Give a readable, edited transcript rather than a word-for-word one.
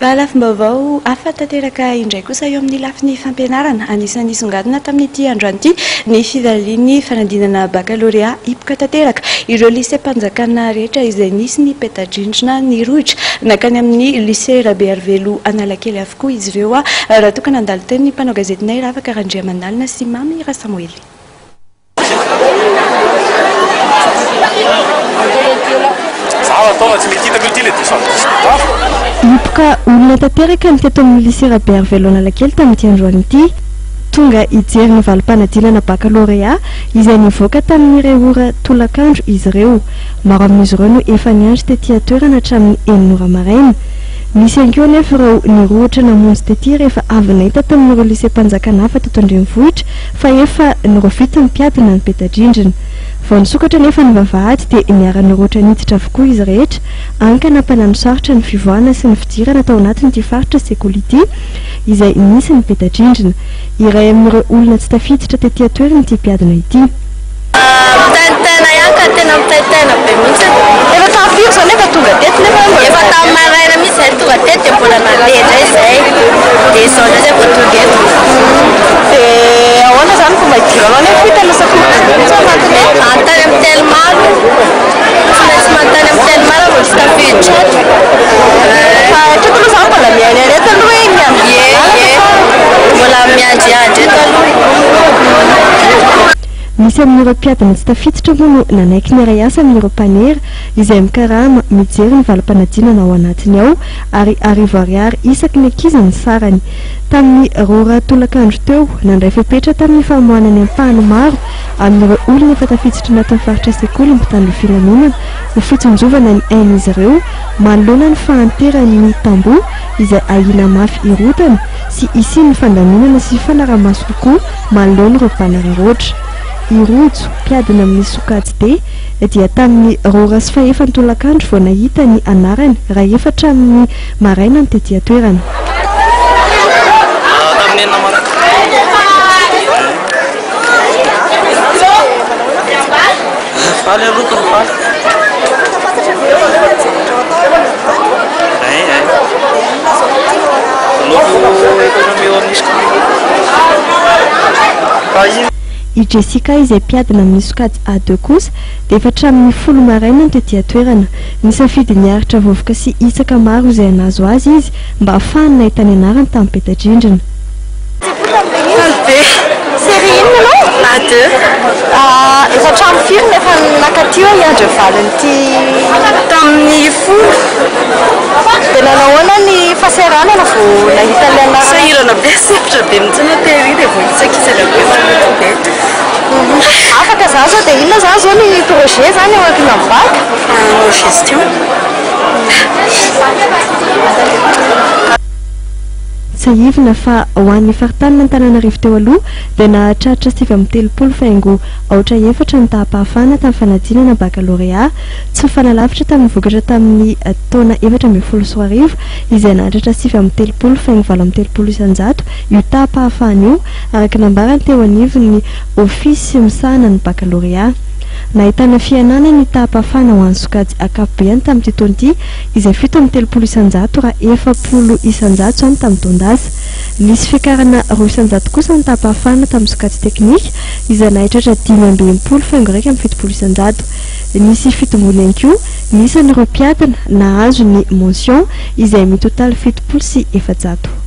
Raha lafim-baovao hafa tanteraka indray kosa eo amin'ny lafiny fampianarana anisan'ny songadina tamin'ity androany ity ny fivalian'ny fanadinana baccalauréat hipoka tanteraka ireo lycée-mpanjakana rehetra izay nisy ny peta-drindrina ny rohitra nakany amin'ny lycée Rabearvelo Analakely avokoa izy ireo raha tokana andalo teny ny mpanao gazetinay Ravaka Randriamanalina sy Mamy Rasamoely. Hipoka olona tanteraka ny teto amin'ny lycée Rabearvelo Analakely tamin'ity androany ity tonga hijery ny valim-panadinana baccalauréat izay nivoaka tamin'ireo ora tolakandro izy ireo. Maro amin'izy ireo no efa niandry tetỳ toerana hatramin'ny 9 ora maraina. Misy ihany koa anefa ireo nirohatra namonjy tetỳ rehefa avy nahita tamin'ireo lycée-mpanjakana hafa teto Andrenivohitra fa efa nirovita ny mpiadina ny peta-drindrina. Vao nisokatra nefa ny vavahady dia niara-niroatra niditra avokoa izy rehetra ankana mpananosarotra ny fivoahana sy ny fidirana tao anatin'ity faritra sekolity izay nisy ny peta-drindrina. Iray amin'ireo olona tsy tafiditra tetỳ toerana ity mpiadina ity. Tena ihany ka tena mitaytena be mihitsy. Efa tafiry zao nefa tonga teto nefa efa tamin'ny maraina mihitsy zay tonga teto dia mbola nalehatra izay dia izao ndray zay vao tonga eto. Dia ahoana zany fomba hidiranao nefa hitana safidy antany amin'ny telimaro tsy maintsy mantany amin'ny telimaro vao tsy tafiditra eto. Fa hatreto aloha zany mbola mihainana eto aloha e mbola miandriandry eto aloha. Misy amin'ireo mpiadina tsy tafiditra moa no nanaiky ny iray asa amin'ireo mpanera izay mikarama mijery ny valim-panadinana ao anatiny ao ary arivo ariary isaky ny ankizy ny sarany. Tamin'ny rora tolakandro teo nandray fepetra tamin'ny famohanany ampahany maro amin'ireo olona efa tafiditra anatin'ny faritra sekoly mpitandro filaminana ho fitsinjovana ny ain'izy ireo manoloana ny fahanteran'ny tamboho izay ahina mafy irotana sy isian'ny fandaminana sy fanaramaso kokoa manoloana ireo mpanariroatra. Irojo mpiadina amin'ny sokajy dia tamin'ny rora sy fahefany tolakandro vao nahita ny anarany raha efatra amin'ny maraina ny tetỳ toerana. I Jessica izay mpiadina amin'ny sokajy A2 kosa dia efa hatramin'ny 10 maraina ny tetỳ toerana. Nisafidy niaritra vovoka sy isaka maro izay anazo azy izy mba ahafahany nahita ny anarany tamin'ny peta-drindrina. Série inona A2. Efa hatramin'ny firy nefa nakatio iandry valin'ity tamin'ny 10. dia nanahoana ny fahasahiranana vao nahita ny anarany? Sahirana be sefitra be mihitsy na tery dia vao isakisaka be tonga. Afaka zany zao dia inona zany zao ny projet zany eo ampina amin'ny bac? Gestion. Saivina fa ho an'ny faritany Antananarivo teo aloha dia nahatratra 730 faingo aotra efatra ny tahapahafana tamin'ny fanadinana baccalauréat tsy fanalavitra tamin'ny vokatra tamin'ny taona 2014 izay nahatratra 730 faingo 730 isanjato io tahapahafana io araka nambarany teo anivon'ny ofisy misahana ny baccalauréat. Nahitana fianana ny tahapahafana ho an'ny sokajy akapobeany tamin'ity taona ity izay 730 isanjato raha 40 isanjato zany tamin'ny taon-dasa. Nisy fiakarana 2 isanjato kosa ny tahapahafana tamin'ny sokajy teknika izay nahitratra 520 faingo raika amin'ny 70 isanjato. Nisy fitombony ihany koa nisan'ireo mpiadina nahazo ny mention izay mitotaly 70 sy 700.